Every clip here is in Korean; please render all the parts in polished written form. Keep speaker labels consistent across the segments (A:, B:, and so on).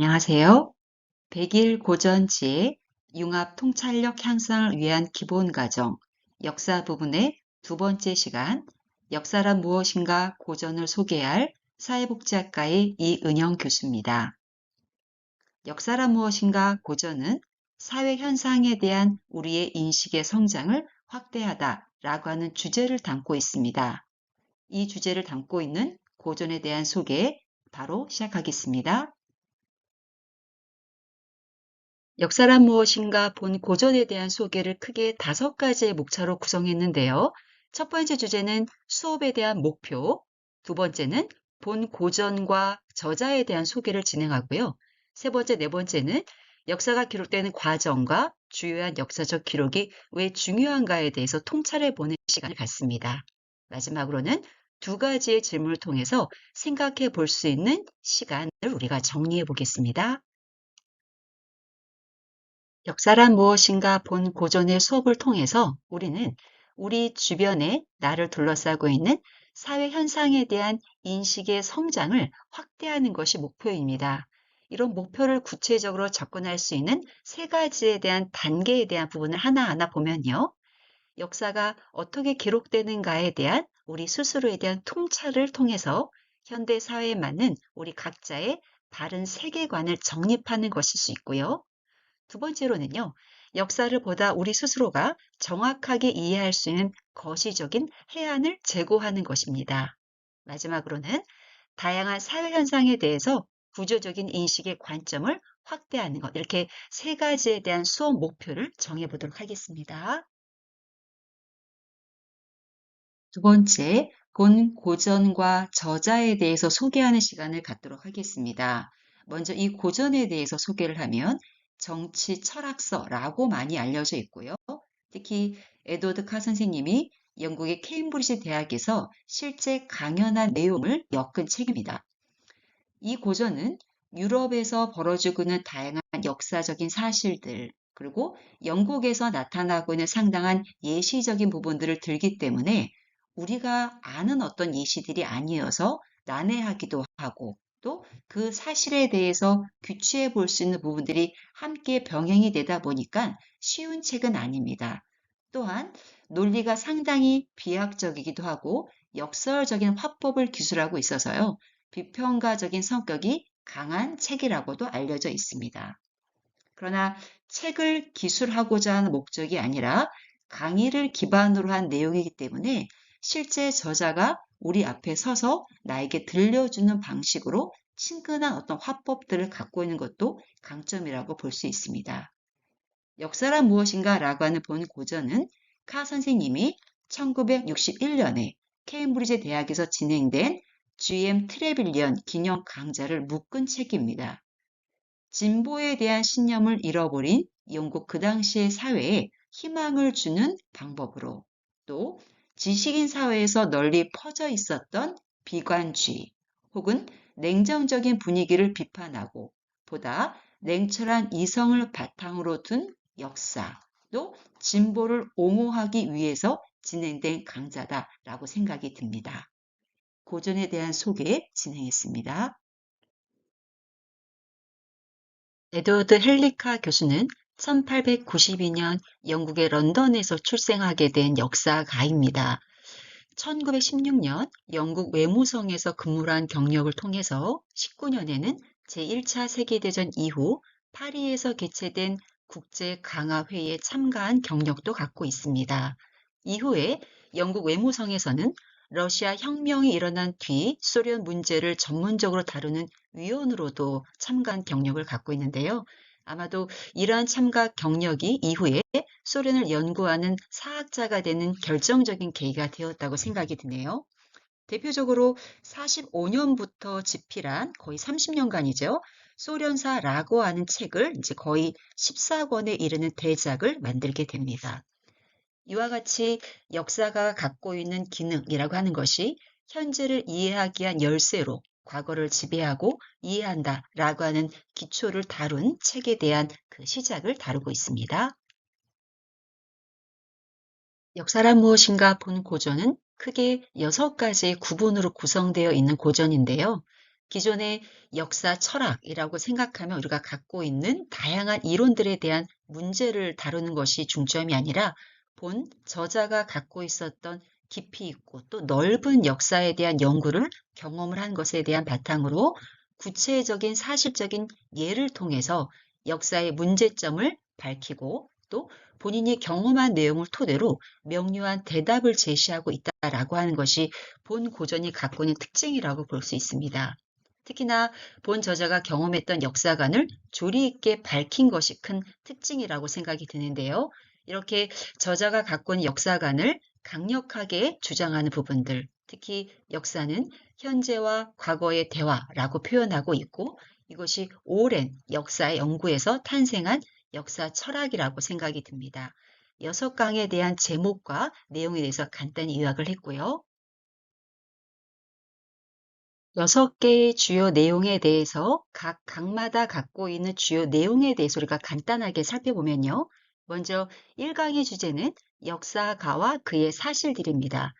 A: 안녕하세요. 100일 고전지의 융합 통찰력 향상을 위한 기본 과정, 역사 부분의 두 번째 시간, 역사란 무엇인가 고전을 소개할 사회복지학과의 이은영 교수입니다. 역사란 무엇인가 고전은 사회 현상에 대한 우리의 인식의 성장을 확대하다라고 하는 주제를 담고 있습니다. 이 주제를 담고 있는 고전에 대한 소개 바로 시작하겠습니다. 역사란 무엇인가 본 고전에 대한 소개를 크게 5가지의 목차로 구성했는데요. 첫 번째 주제는 수업에 대한 목표, 두 번째는 본 고전과 저자에 대한 소개를 진행하고요. 세 번째, 네 번째는 역사가 기록되는 과정과 주요한 역사적 기록이 왜 중요한가에 대해서 통찰해 보는 시간을 갖습니다. 마지막으로는 두 가지의 질문을 통해서 생각해 볼 수 있는 시간을 우리가 정리해 보겠습니다. 역사란 무엇인가 본 고전의 수업을 통해서 우리는 우리 주변에 나를 둘러싸고 있는 사회 현상에 대한 인식의 성장을 확대하는 것이 목표입니다. 이런 목표를 구체적으로 접근할 수 있는 세 가지에 대한 단계에 대한 부분을 하나하나 보면요. 역사가 어떻게 기록되는가에 대한 우리 스스로에 대한 통찰을 통해서 현대 사회에 맞는 우리 각자의 바른 세계관을 정립하는 것일 수 있고요. 두 번째로는요, 역사를 보다 우리 스스로가 정확하게 이해할 수 있는 거시적인 해안을 제고하는 것입니다. 마지막으로는 다양한 사회 현상에 대해서 구조적인 인식의 관점을 확대하는 것. 이렇게 세 가지에 대한 수업 목표를 정해보도록 하겠습니다. 두 번째, 본 고전과 저자에 대해서 소개하는 시간을 갖도록 하겠습니다. 먼저 이 고전에 대해서 소개를 하면 정치 철학서라고 많이 알려져 있고요. 특히 에드워드 카 선생님이 영국의 케임브리지 대학에서 실제 강연한 내용을 엮은 책입니다. 이 고전은 유럽에서 벌어지고 있는 다양한 역사적인 사실들, 그리고 영국에서 나타나고 있는 상당한 예시적인 부분들을 들기 때문에 우리가 아는 어떤 예시들이 아니어서 난해하기도 하고 또 그 사실에 대해서 규치해 볼 수 있는 부분들이 함께 병행이 되다 보니까 쉬운 책은 아닙니다. 또한 논리가 상당히 비약적이기도 하고 역설적인 화법을 기술하고 있어서요. 비평가적인 성격이 강한 책이라고도 알려져 있습니다. 그러나 책을 기술하고자 하는 목적이 아니라 강의를 기반으로 한 내용이기 때문에 실제 저자가 우리 앞에 서서 나에게 들려주는 방식으로 친근한 어떤 화법들을 갖고 있는 것도 강점이라고 볼 수 있습니다. 역사란 무엇인가라고 하는 본 고전은 카 선생님이 1961년에 케임브리지 대학에서 진행된 GM 트레빌리언 기념 강좌를 묶은 책입니다. 진보에 대한 신념을 잃어버린 영국 그 당시의 사회에 희망을 주는 방법으로 또 지식인 사회에서 널리 퍼져 있었던 비관주의 혹은 냉정적인 분위기를 비판하고 보다 냉철한 이성을 바탕으로 둔 역사 또 진보를 옹호하기 위해서 진행된 강좌다라고 생각이 듭니다. 고전에 대한 소개 진행했습니다. 에드워드 헬리카 교수는 1892년 영국의 런던에서 출생하게 된 역사가입니다. 1916년 영국 외무성에서 근무를 한 경력을 통해서 19년에는 제1차 세계대전 이후 파리에서 개최된 국제강화회의에 참가한 경력도 갖고 있습니다. 이후에 영국 외무성에서는 러시아 혁명이 일어난 뒤 소련 문제를 전문적으로 다루는 위원으로도 참가한 경력을 갖고 있는데요. 아마도 이러한 참가 경력이 이후에 소련을 연구하는 사학자가 되는 결정적인 계기가 되었다고 생각이 드네요. 대표적으로 45년부터 집필한 거의 30년간이죠. 소련사라고 하는 책을 이제 거의 14권에 이르는 대작을 만들게 됩니다. 이와 같이 역사가 갖고 있는 기능이라고 하는 것이 현재를 이해하기 위한 열쇠로 과거를 지배하고 이해한다라고 하는 기초를 다룬 책에 대한 그 시작을 다루고 있습니다. 역사란 무엇인가 본 고전은 크게 6가지의 구분으로 구성되어 있는 고전인데요. 기존의 역사 철학이라고 생각하면 우리가 갖고 있는 다양한 이론들에 대한 문제를 다루는 것이 중점이 아니라 본 저자가 갖고 있었던 깊이 있고 또 넓은 역사에 대한 연구를 경험을 한 것에 대한 바탕으로 구체적인 사실적인 예를 통해서 역사의 문제점을 밝히고 또 본인이 경험한 내용을 토대로 명료한 대답을 제시하고 있다라고 하는 것이 본 고전이 갖고 있는 특징이라고 볼 수 있습니다. 특히나 본 저자가 경험했던 역사관을 조리 있게 밝힌 것이 큰 특징이라고 생각이 드는데요. 이렇게 저자가 갖고 있는 역사관을 강력하게 주장하는 부분들, 특히 역사는 현재와 과거의 대화라고 표현하고 있고 이것이 오랜 역사 연구에서 탄생한 역사 철학이라고 생각이 듭니다. 6강에 대한 제목과 내용에 대해서 간단히 요약을 했고요. 6개의 주요 내용에 대해서 각 강마다 갖고 있는 주요 내용에 대해서 우리가 간단하게 살펴보면요. 먼저 1강의 주제는 역사가와 그의 사실들입니다.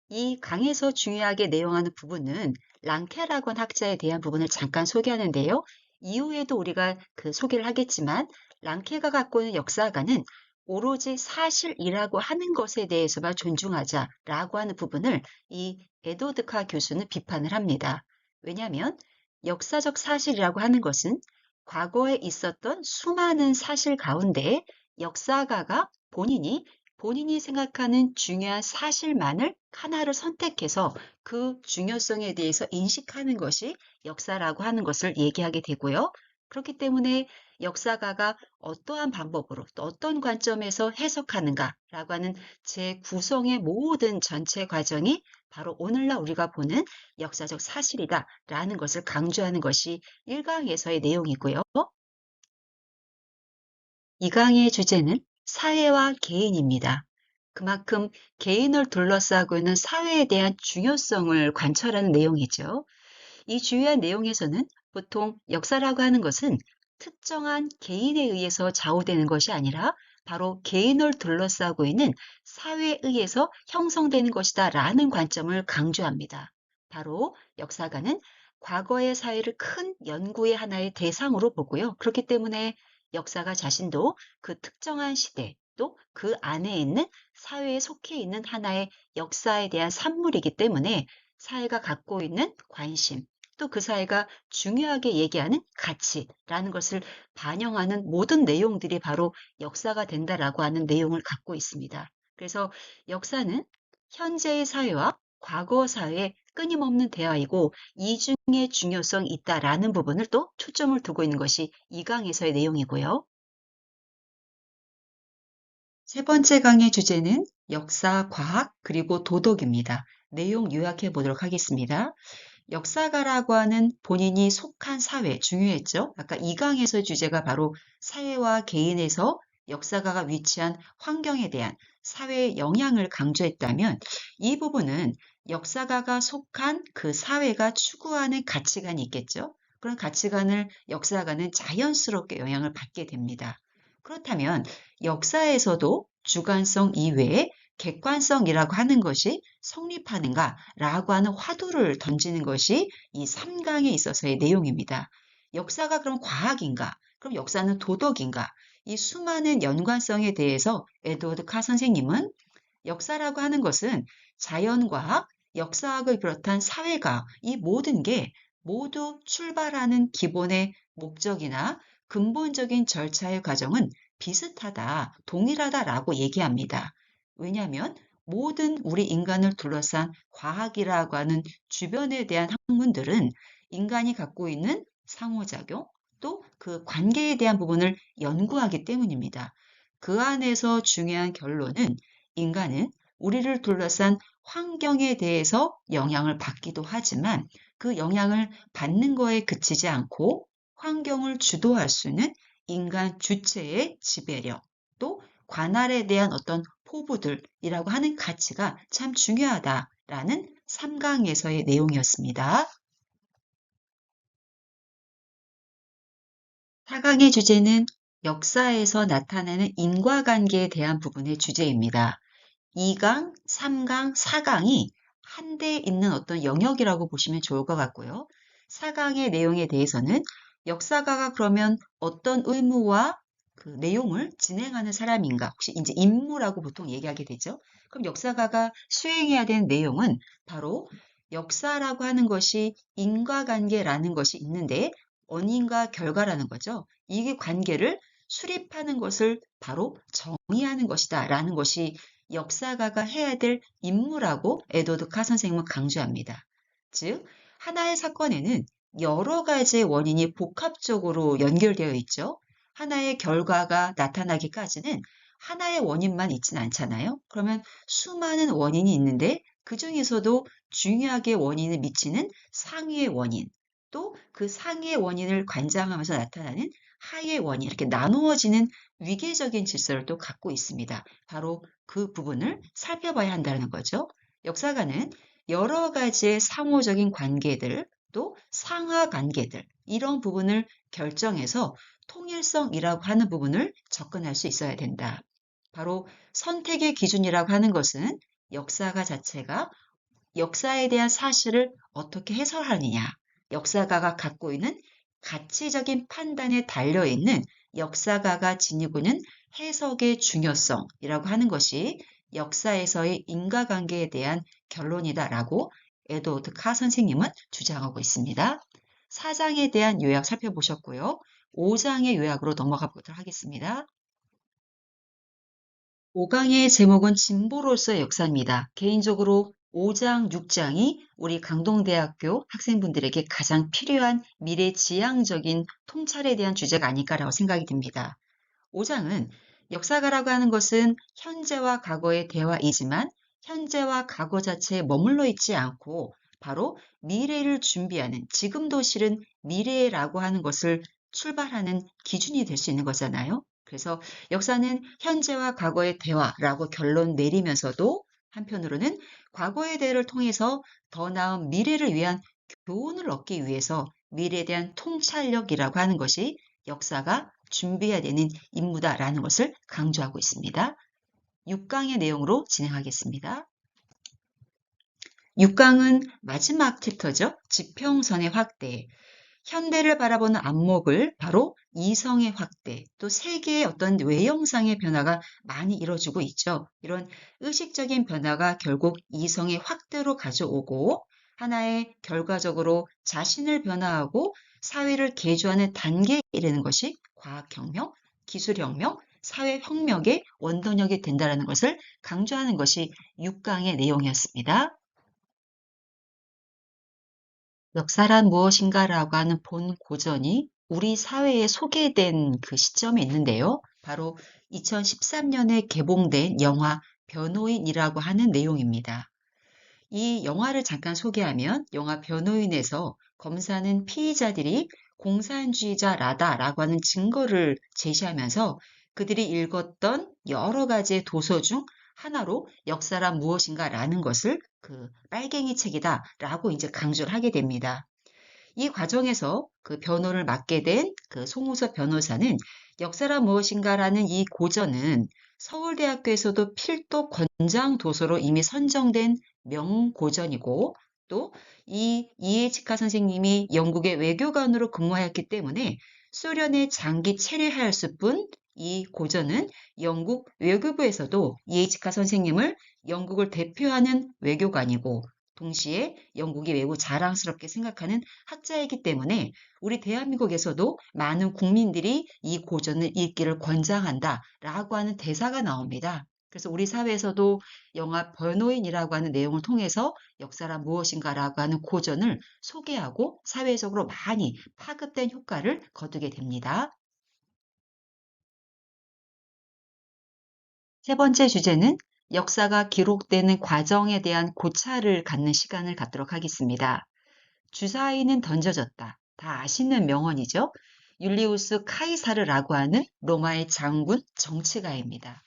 A: 이 강에서 중요하게 내용하는 부분은 랑케라건 학자에 대한 부분을 잠깐 소개하는데요. 이후에도 우리가 그 소개를 하겠지만 랑케가 갖고 있는 역사가는 오로지 사실이라고 하는 것에 대해서만 존중하자라고 하는 부분을 이 에도드카 교수는 비판을 합니다. 왜냐하면 역사적 사실이라고 하는 것은 과거에 있었던 수많은 사실 가운데 역사가가 본인이 생각하는 중요한 사실만을 하나를 선택해서 그 중요성에 대해서 인식하는 것이 역사라고 하는 것을 얘기하게 되고요. 그렇기 때문에 역사가가 어떠한 방법으로 또 어떤 관점에서 해석하는가라고 하는 재구성의 모든 전체 과정이 바로 오늘날 우리가 보는 역사적 사실이다라는 것을 강조하는 것이 1강에서의 내용이고요. 2강의 주제는 사회와 개인입니다. 그만큼 개인을 둘러싸고 있는 사회에 대한 중요성을 관철하는 내용이죠. 이 주요한 내용에서는 보통 역사라고 하는 것은 특정한 개인에 의해서 좌우되는 것이 아니라 바로 개인을 둘러싸고 있는 사회에 의해서 형성되는 것이다 라는 관점을 강조합니다. 바로 역사가는 과거의 사회를 큰 연구의 하나의 대상으로 보고요. 그렇기 때문에 역사가 자신도 그 특정한 시대 또 그 안에 있는 사회에 속해 있는 하나의 역사에 대한 산물이기 때문에 사회가 갖고 있는 관심 또 그 사회가 중요하게 얘기하는 가치라는 것을 반영하는 모든 내용들이 바로 역사가 된다라고 하는 내용을 갖고 있습니다. 그래서 역사는 현재의 사회와 과거 사회의 끊임없는 대화이고 이중의 중요성이 있다라는 부분을 또 초점을 두고 있는 것이 2강에서의 내용이고요. 세 번째 강의 주제는 역사, 과학, 그리고 도덕입니다. 내용 요약해 보도록 하겠습니다. 역사가라고 하는 본인이 속한 사회, 중요했죠? 아까 2강에서의 주제가 바로 사회와 개인에서 역사가가 위치한 환경에 대한 사회의 영향을 강조했다면 이 부분은 역사가가 속한 그 사회가 추구하는 가치관이 있겠죠? 그런 가치관을 역사가는 자연스럽게 영향을 받게 됩니다. 그렇다면 역사에서도 주관성 이외에 객관성이라고 하는 것이 성립하는가라고 하는 화두를 던지는 것이 이 3강에 있어서의 내용입니다. 역사가 그럼 과학인가? 그럼 역사는 도덕인가? 이 수많은 연관성에 대해서 에드워드 카 선생님은 역사라고 하는 것은 자연과학, 역사학을 비롯한 사회가 이 모든 게 모두 출발하는 기본의 목적이나 근본적인 절차의 과정은 비슷하다, 동일하다라고 얘기합니다. 왜냐하면 모든 우리 인간을 둘러싼 과학이라고 하는 주변에 대한 학문들은 인간이 갖고 있는 상호작용, 또 그 관계에 대한 부분을 연구하기 때문입니다. 그 안에서 중요한 결론은 인간은 우리를 둘러싼 환경에 대해서 영향을 받기도 하지만 그 영향을 받는 거에 그치지 않고 환경을 주도할 수 있는 인간 주체의 지배력, 또 관할에 대한 어떤 포부들이라고 하는 가치가 참 중요하다라는 3강에서의 내용이었습니다. 4강의 주제는 역사에서 나타나는 인과관계에 대한 부분의 주제입니다. 2강, 3강, 4강이 한데 있는 어떤 영역이라고 보시면 좋을 것 같고요. 4강의 내용에 대해서는 역사가가 그러면 어떤 의무와 그 내용을 진행하는 사람인가? 혹시 이제 임무라고 보통 얘기하게 되죠. 그럼 역사가가 수행해야 되는 내용은 바로 역사라고 하는 것이 인과관계라는 것이 있는데 원인과 결과라는 거죠. 이 관계를 수립하는 것을 바로 정의하는 것이다 라는 것이 역사가가 해야 될 임무라고 에드워드 카 선생님은 강조합니다. 즉, 하나의 사건에는 여러 가지의 원인이 복합적으로 연결되어 있죠. 하나의 결과가 나타나기까지는 하나의 원인만 있지는 않잖아요. 그러면 수많은 원인이 있는데 그 중에서도 중요하게 원인을 미치는 상위의 원인, 또 그 상위의 원인을 관장하면서 나타나는 하위의 원인, 이렇게 나누어지는 위계적인 질서를 또 갖고 있습니다. 바로 그 부분을 살펴봐야 한다는 거죠. 역사가는 여러 가지의 상호적인 관계들, 또 상하 관계들, 이런 부분을 결정해서 통일성이라고 하는 부분을 접근할 수 있어야 된다. 바로 선택의 기준이라고 하는 것은 역사가 자체가 역사에 대한 사실을 어떻게 해설하느냐, 역사가가 갖고 있는 가치적인 판단에 달려있는 역사가가 지니고 있는 해석의 중요성이라고 하는 것이 역사에서의 인과관계에 대한 결론이다라고 에드워드 카 선생님은 주장하고 있습니다. 4장에 대한 요약 살펴보셨고요. 5장의 요약으로 넘어가 보도록 하겠습니다. 5강의 제목은 진보로서의 역사입니다. 개인적으로 5장, 6장이 우리 강동대학교 학생분들에게 가장 필요한 미래지향적인 통찰에 대한 주제가 아닐까라고 생각이 듭니다. 5장은 역사가라고 하는 것은 현재와 과거의 대화이지만 현재와 과거 자체에 머물러 있지 않고 바로 미래를 준비하는, 지금도 실은 미래라고 하는 것을 출발하는 기준이 될 수 있는 거잖아요. 그래서 역사는 현재와 과거의 대화라고 결론 내리면서도 한편으로는 과거의 대화를 통해서 더 나은 미래를 위한 교훈을 얻기 위해서 미래에 대한 통찰력이라고 하는 것이 역사가 준비해야 되는 임무다라는 것을 강조하고 있습니다. 6강의 내용으로 진행하겠습니다. 6강은 마지막 챕터죠. 지평선의 확대. 현대를 바라보는 안목을 바로 이성의 확대, 또 세계의 어떤 외형상의 변화가 많이 이루어지고 있죠. 이런 의식적인 변화가 결국 이성의 확대로 가져오고 하나의 결과적으로 자신을 변화하고 사회를 개조하는 단계에 이르는 것이 과학혁명, 기술혁명, 사회혁명의 원동력이 된다는 것을 강조하는 것이 6강의 내용이었습니다. 역사란 무엇인가라고 하는 본 고전이 우리 사회에 소개된 그 시점에 있는데요. 바로 2013년에 개봉된 영화 변호인이라고 하는 내용입니다. 이 영화를 잠깐 소개하면 영화 변호인에서 검사는 피의자들이 공산주의자라다라고 하는 증거를 제시하면서 그들이 읽었던 여러 가지의 도서 중 하나로 역사란 무엇인가라는 것을 그 빨갱이 책이다라고 이제 강조를 하게 됩니다. 이 과정에서 그 변호를 맡게 된 그 송우섭 변호사는 역사란 무엇인가라는 이 고전은 서울대학교에서도 필독 권장 도서로 이미 선정된 명고전이고 또 이 이에치카 선생님이 영국의 외교관으로 근무하였기 때문에 소련에 장기 체류하였을 뿐 이 고전은 영국 외교부에서도 이에치카 선생님을 영국을 대표하는 외교관이고 동시에 영국이 매우 자랑스럽게 생각하는 학자이기 때문에 우리 대한민국에서도 많은 국민들이 이 고전을 읽기를 권장한다라고 하는 대사가 나옵니다. 그래서 우리 사회에서도 영화 변호인이라고 하는 내용을 통해서 역사란 무엇인가라고 하는 고전을 소개하고 사회적으로 많이 파급된 효과를 거두게 됩니다. 세 번째 주제는 역사가 기록되는 과정에 대한 고찰을 갖는 시간을 갖도록 하겠습니다. 주사위는 던져졌다. 다 아시는 명언이죠. 율리우스 카이사르라고 하는 로마의 장군 정치가입니다.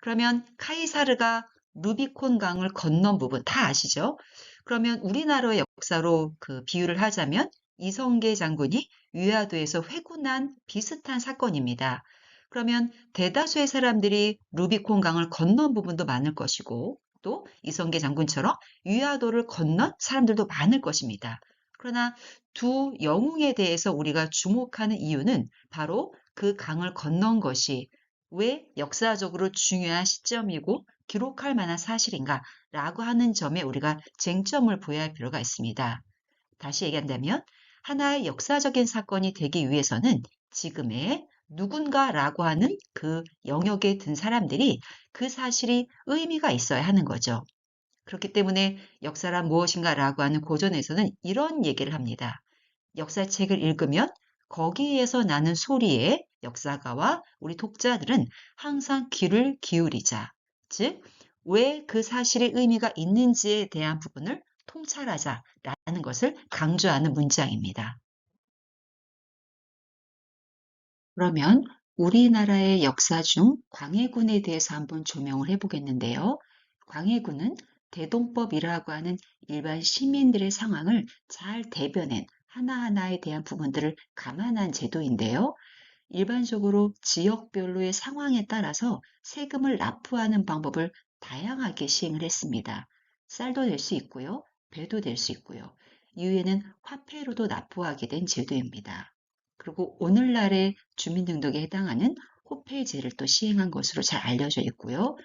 A: 그러면 카이사르가 루비콘 강을 건넌 부분 다 아시죠? 그러면 우리나라의 역사로 그 비유를 하자면 이성계 장군이 위화도에서 회군한 비슷한 사건입니다. 그러면 대다수의 사람들이 루비콘 강을 건넌 부분도 많을 것이고 또 이성계 장군처럼 위화도를 건넌 사람들도 많을 것입니다. 그러나 두 영웅에 대해서 우리가 주목하는 이유는 바로 그 강을 건넌 것이 왜 역사적으로 중요한 시점이고 기록할 만한 사실인가라고 하는 점에 우리가 쟁점을 보여야 할 필요가 있습니다. 다시 얘기한다면 하나의 역사적인 사건이 되기 위해서는 지금의 누군가라고 하는 그 영역에 든 사람들이 그 사실이 의미가 있어야 하는 거죠. 그렇기 때문에 역사란 무엇인가라고 하는 고전에서는 이런 얘기를 합니다. 역사책을 읽으면 거기에서 나는 소리에 역사가와 우리 독자들은 항상 귀를 기울이자. 즉, 왜 그 사실의 의미가 있는지에 대한 부분을 통찰하자라는 것을 강조하는 문장입니다. 그러면 우리나라의 역사 중 광해군에 대해서 한번 조명을 해보겠는데요. 광해군은 대동법이라고 하는 일반 시민들의 상황을 잘 대변한 하나하나에 대한 부분들을 감안한 제도인데요. 일반적으로 지역별로의 상황에 따라서 세금을 납부하는 방법을 다양하게 시행을 했습니다. 쌀도 낼 수 있고요. 배도 낼 수 있고요. 이후에는 화폐로도 납부하게 된 제도입니다. 그리고 오늘날의 주민등록에 해당하는 호패제를 또 시행한 것으로 잘 알려져 있고요.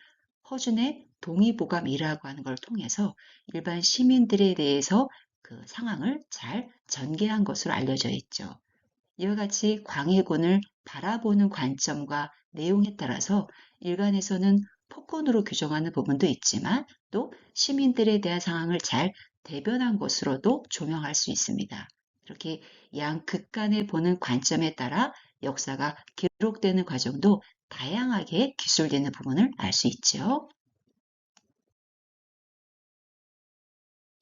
A: 허준의 동의보감이라고 하는 걸 통해서 일반 시민들에 대해서 그 상황을 잘 전개한 것으로 알려져 있죠. 이와 같이 광해군을 바라보는 관점과 내용에 따라서 일간에서는 폭군으로 규정하는 부분도 있지만 또 시민들에 대한 상황을 잘 대변한 것으로도 조명할 수 있습니다. 이렇게 양 극간에 보는 관점에 따라 역사가 기록되는 과정도 다양하게 기술되는 부분을 알 수 있죠.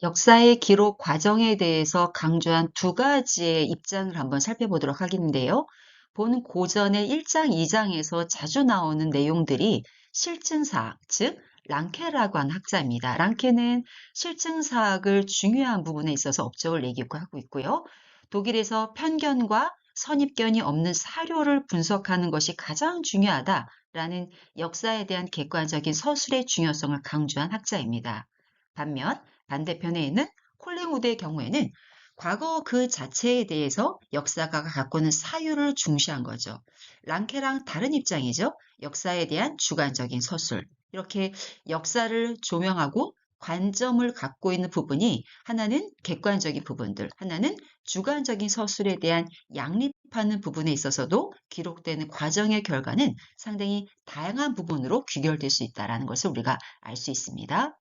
A: 역사의 기록 과정에 대해서 강조한 두 가지의 입장을 한번 살펴보도록 하겠는데요. 본 고전의 1장, 2장에서 자주 나오는 내용들이 실증사학, 즉 랑케라고 하는 학자입니다. 랑케는 실증사학을 중요한 부분에 있어서 업적을 내기고 하고 있고요. 독일에서 편견과 선입견이 없는 사료를 분석하는 것이 가장 중요하다라는 역사에 대한 객관적인 서술의 중요성을 강조한 학자입니다. 반면 반대편에 있는 콜링우드의 경우에는 과거 그 자체에 대해서 역사가가 갖고 있는 사유를 중시한 거죠. 랑케랑 다른 입장이죠. 역사에 대한 주관적인 서술. 이렇게 역사를 조명하고 관점을 갖고 있는 부분이 하나는 객관적인 부분들, 하나는 주관적인 서술에 대한 양립하는 부분에 있어서도 기록되는 과정의 결과는 상당히 다양한 부분으로 귀결될 수 있다는 것을 우리가 알 수 있습니다.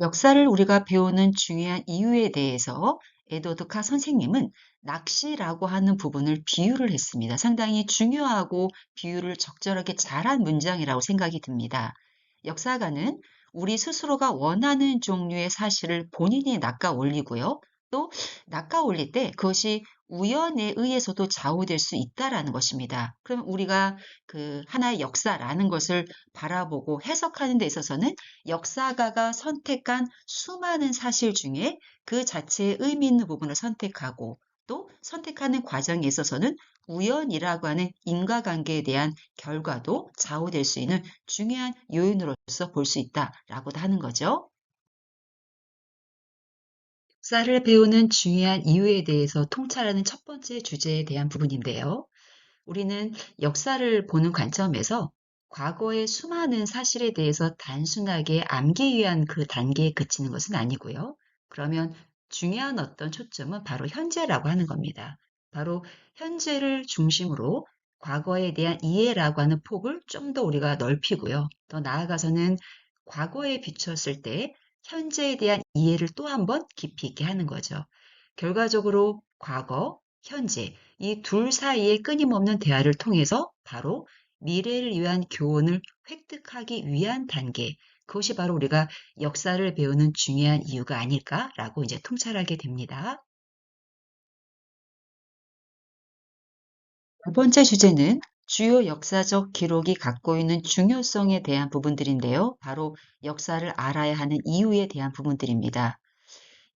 A: 역사를 우리가 배우는 중요한 이유에 대해서 에드워드 카 선생님은 낚시라고 하는 부분을 비유를 했습니다. 상당히 중요하고 비유를 적절하게 잘한 문장이라고 생각이 듭니다. 역사가는 우리 스스로가 원하는 종류의 사실을 본인이 낚아 올리고요. 또 낚아 올릴 때 그것이 우연에 의해서도 좌우될 수 있다라는 것입니다. 그럼 우리가 그 하나의 역사라는 것을 바라보고 해석하는 데 있어서는 역사가가 선택한 수많은 사실 중에 그 자체의 의미 있는 부분을 선택하고 또 선택하는 과정에 있어서는 우연이라고 하는 인과관계에 대한 결과도 좌우될 수 있는 중요한 요인으로서 볼 수 있다라고도 하는 거죠. 역사를 배우는 중요한 이유에 대해서 통찰하는 첫 번째 주제에 대한 부분인데요. 우리는 역사를 보는 관점에서 과거의 수많은 사실에 대해서 단순하게 암기 위한 그 단계에 그치는 것은 아니고요. 그러면 중요한 어떤 초점은 바로 현재라고 하는 겁니다. 바로 현재를 중심으로 과거에 대한 이해라고 하는 폭을 좀 더 우리가 넓히고요. 더 나아가서는 과거에 비추었을 때 현재에 대한 이해를 또 한번 깊이 있게 하는 거죠. 결과적으로 과거, 현재 이 둘 사이의 끊임없는 대화를 통해서 바로 미래를 위한 교훈을 획득하기 위한 단계, 그것이 바로 우리가 역사를 배우는 중요한 이유가 아닐까라고 이제 통찰하게 됩니다. 두 번째 주제는 주요 역사적 기록이 갖고 있는 중요성에 대한 부분들인데요. 바로 역사를 알아야 하는 이유에 대한 부분들입니다.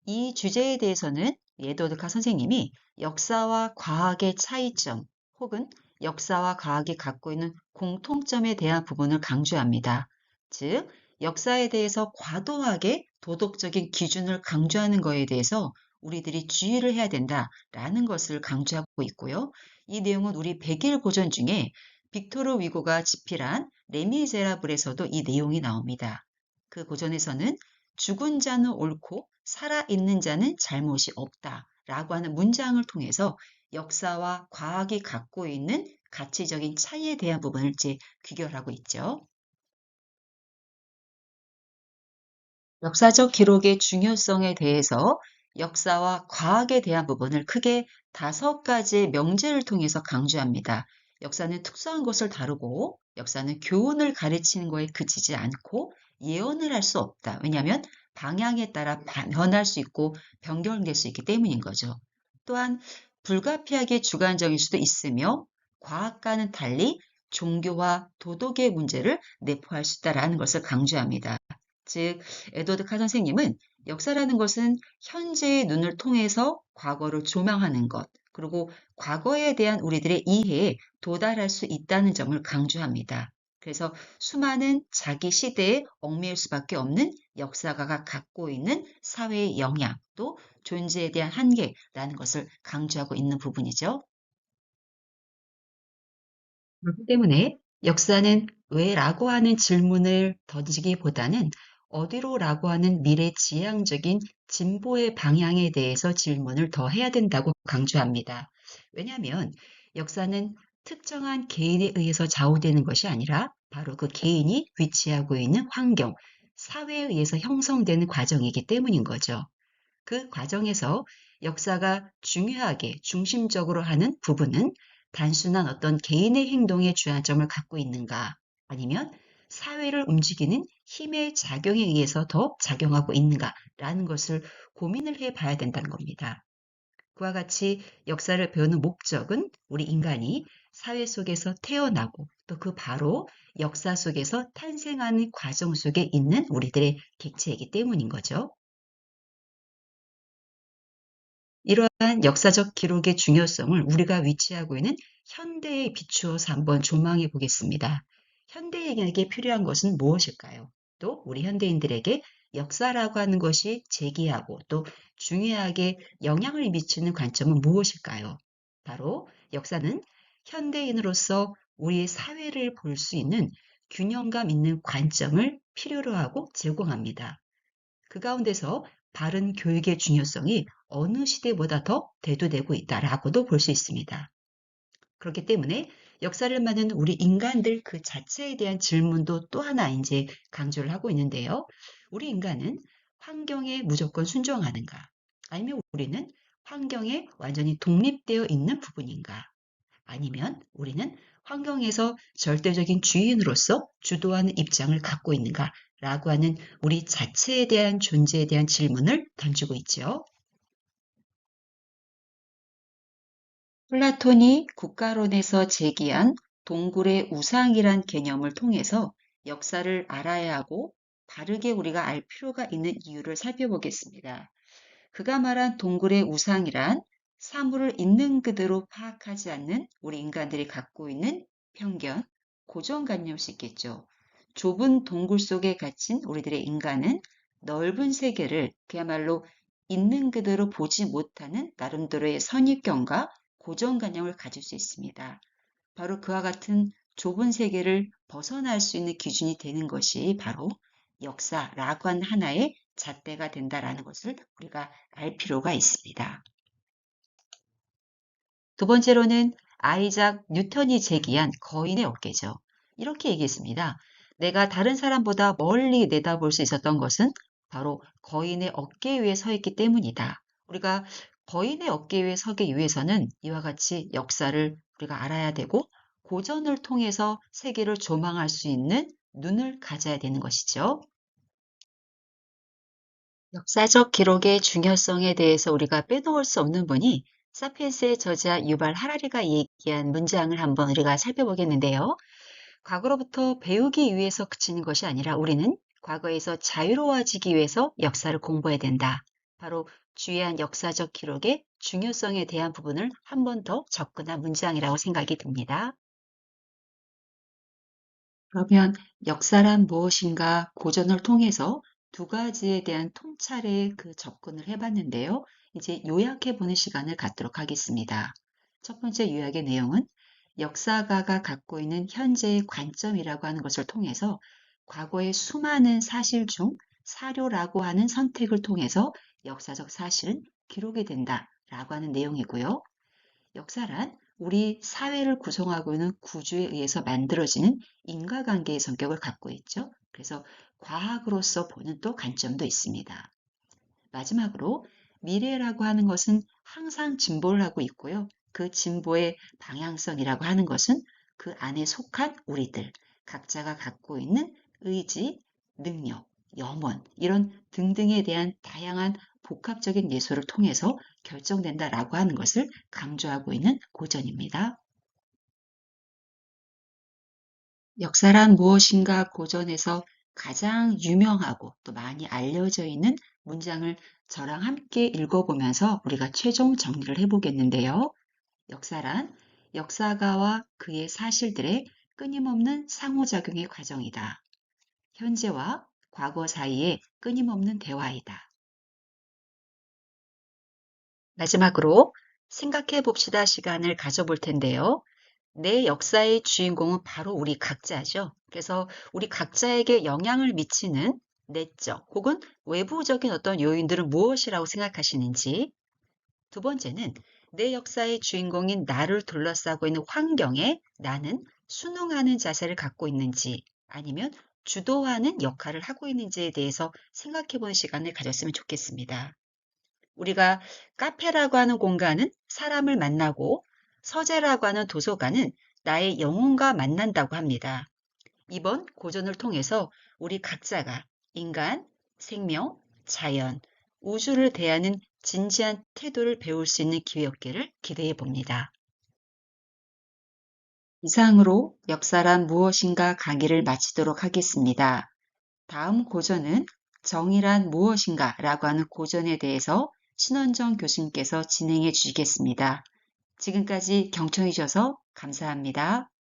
A: 이 주제에 대해서는 예도드카 선생님이 역사와 과학의 차이점 혹은 역사와 과학이 갖고 있는 공통점에 대한 부분을 강조합니다. 즉, 역사에 대해서 과도하게 도덕적인 기준을 강조하는 거에 대해서 우리들이 주의를 해야 된다라는 것을 강조하고 있고요. 이 내용은 우리 백일 고전 중에 빅토르 위고가 집필한 레미제라블에서도 이 내용이 나옵니다. 그 고전에서는 죽은 자는 옳고 살아있는 자는 잘못이 없다라고 하는 문장을 통해서 역사와 과학이 갖고 있는 가치적인 차이에 대한 부분을 이제 귀결하고 있죠. 역사적 기록의 중요성에 대해서 역사와 과학에 대한 부분을 크게 5가지의 명제를 통해서 강조합니다. 역사는 특수한 것을 다루고 역사는 교훈을 가르치는 거에 그치지 않고 예언을 할 수 없다. 왜냐하면 방향에 따라 변할 수 있고 변경될 수 있기 때문인 거죠. 또한 불가피하게 주관적일 수도 있으며 과학과는 달리 종교와 도덕의 문제를 내포할 수 있다라는 것을 강조합니다. 즉, 에드워드 카 선생님은 역사라는 것은 현재의 눈을 통해서 과거를 조망하는 것, 그리고 과거에 대한 우리들의 이해에 도달할 수 있다는 점을 강조합니다. 그래서 수많은 자기 시대에 얽매일 수밖에 없는 역사가가 갖고 있는 사회의 영향, 또 존재에 대한 한계라는 것을 강조하고 있는 부분이죠. 그렇기 때문에 역사는 왜라고 하는 질문을 던지기보다는 어디로라고 하는 미래지향적인 진보의 방향에 대해서 질문을 더 해야 된다고 강조합니다. 왜냐하면 역사는 특정한 개인에 의해서 좌우되는 것이 아니라 바로 그 개인이 위치하고 있는 환경, 사회에 의해서 형성되는 과정이기 때문인 거죠. 그 과정에서 역사가 중요하게 중심적으로 하는 부분은 단순한 어떤 개인의 행동에 주안점을 갖고 있는가, 아니면 사회를 움직이는 힘의 작용에 의해서 더 작용하고 있는가라는 것을 고민을 해 봐야 된다는 겁니다. 그와 같이 역사를 배우는 목적은 우리 인간이 사회 속에서 태어나고 또 그 바로 역사 속에서 탄생하는 과정 속에 있는 우리들의 객체이기 때문인 거죠. 이러한 역사적 기록의 중요성을 우리가 위치하고 있는 현대에 비추어서 한번 조망해 보겠습니다. 현대인에게 필요한 것은 무엇일까요? 또 우리 현대인들에게 역사라고 하는 것이 제기하고 또 중요하게 영향을 미치는 관점은 무엇일까요? 바로 역사는 현대인으로서 우리의 사회를 볼 수 있는 균형감 있는 관점을 필요로 하고 제공합니다. 그 가운데서 바른 교육의 중요성이 어느 시대보다 더 대두되고 있다라고도 볼 수 있습니다. 그렇기 때문에 역사를 많은 우리 인간들 그 자체에 대한 질문도 또 하나 이제 강조를 하고 있는데요. 우리 인간은 환경에 무조건 순종하는가? 아니면 우리는 환경에 완전히 독립되어 있는 부분인가? 아니면 우리는 환경에서 절대적인 주인으로서 주도하는 입장을 갖고 있는가라고 하는 우리 자체에 대한 존재에 대한 질문을 던지고 있죠. 플라톤이 국가론에서 제기한 동굴의 우상이란 개념을 통해서 역사를 알아야 하고 바르게 우리가 알 필요가 있는 이유를 살펴보겠습니다. 그가 말한 동굴의 우상이란 사물을 있는 그대로 파악하지 않는 우리 인간들이 갖고 있는 편견, 고정관념일 수 있겠죠. 좁은 동굴 속에 갇힌 우리들의 인간은 넓은 세계를 그야말로 있는 그대로 보지 못하는 나름대로의 선입견과 고정관념을 가질 수 있습니다. 바로 그와 같은 좁은 세계를 벗어날 수 있는 기준이 되는 것이 바로 역사라고 하는 하나의 잣대가 된다라는 것을 우리가 알 필요가 있습니다. 두 번째로는 아이작 뉴턴이 제기한 거인의 어깨죠. 이렇게 얘기했습니다. 내가 다른 사람보다 멀리 내다볼 수 있었던 것은 바로 거인의 어깨 위에 서 있기 때문이다. 우리가 거인의 어깨 위에 서기 위해서는 이와 같이 역사를 우리가 알아야 되고 고전을 통해서 세계를 조망할 수 있는 눈을 가져야 되는 것이죠. 역사적 기록의 중요성에 대해서 우리가 빼놓을 수 없는 분이 사피엔스의 저자 유발 하라리가 얘기한 문장을 한번 우리가 살펴보겠는데요. 과거로부터 배우기 위해서 그치는 것이 아니라 우리는 과거에서 자유로워지기 위해서 역사를 공부해야 된다. 바로 주의한 역사적 기록의 중요성에 대한 부분을 한 번 더 접근한 문장이라고 생각이 듭니다. 그러면 역사란 무엇인가 고전을 통해서 두 가지에 대한 통찰의 그 접근을 해봤는데요. 이제 요약해보는 시간을 갖도록 하겠습니다. 첫 번째 요약의 내용은 역사가가 갖고 있는 현재의 관점이라고 하는 것을 통해서 과거의 수많은 사실 중 사료라고 하는 선택을 통해서 역사적 사실은 기록이 된다라고 하는 내용이고요. 역사란 우리 사회를 구성하고 있는 구조에 의해서 만들어지는 인과관계의 성격을 갖고 있죠. 그래서 과학으로서 보는 또 관점도 있습니다. 마지막으로 미래라고 하는 것은 항상 진보를 하고 있고요. 그 진보의 방향성이라고 하는 것은 그 안에 속한 우리들, 각자가 갖고 있는 의지, 능력, 염원, 이런 등등에 대한 다양한 복합적인 예술을 통해서 결정된다라고 하는 것을 강조하고 있는 고전입니다. 역사란 무엇인가 고전에서 가장 유명하고 또 많이 알려져 있는 문장을 저랑 함께 읽어보면서 우리가 최종 정리를 해보겠는데요. 역사란 역사가와 그의 사실들의 끊임없는 상호작용의 과정이다. 현재와 과거 사이에 끊임없는 대화이다. 마지막으로 생각해 봅시다 시간을 가져볼 텐데요. 내 역사의 주인공은 바로 우리 각자죠. 그래서 우리 각자에게 영향을 미치는 내적 혹은 외부적인 어떤 요인들은 무엇이라고 생각하시는지. 두 번째는 내 역사의 주인공인 나를 둘러싸고 있는 환경에 나는 순응하는 자세를 갖고 있는지 아니면 주도하는 역할을 하고 있는지에 대해서 생각해 보는 시간을 가졌으면 좋겠습니다. 우리가 카페라고 하는 공간은 사람을 만나고 서재라고 하는 도서관은 나의 영혼과 만난다고 합니다. 이번 고전을 통해서 우리 각자가 인간, 생명, 자연, 우주를 대하는 진지한 태도를 배울 수 있는 기회였기를 기대해 봅니다. 이상으로 역사란 무엇인가 강의를 마치도록 하겠습니다. 다음 고전은 정의란 무엇인가 라고 하는 고전에 대해서 신원정 교수님께서 진행해 주시겠습니다. 지금까지 경청해 주셔서 감사합니다.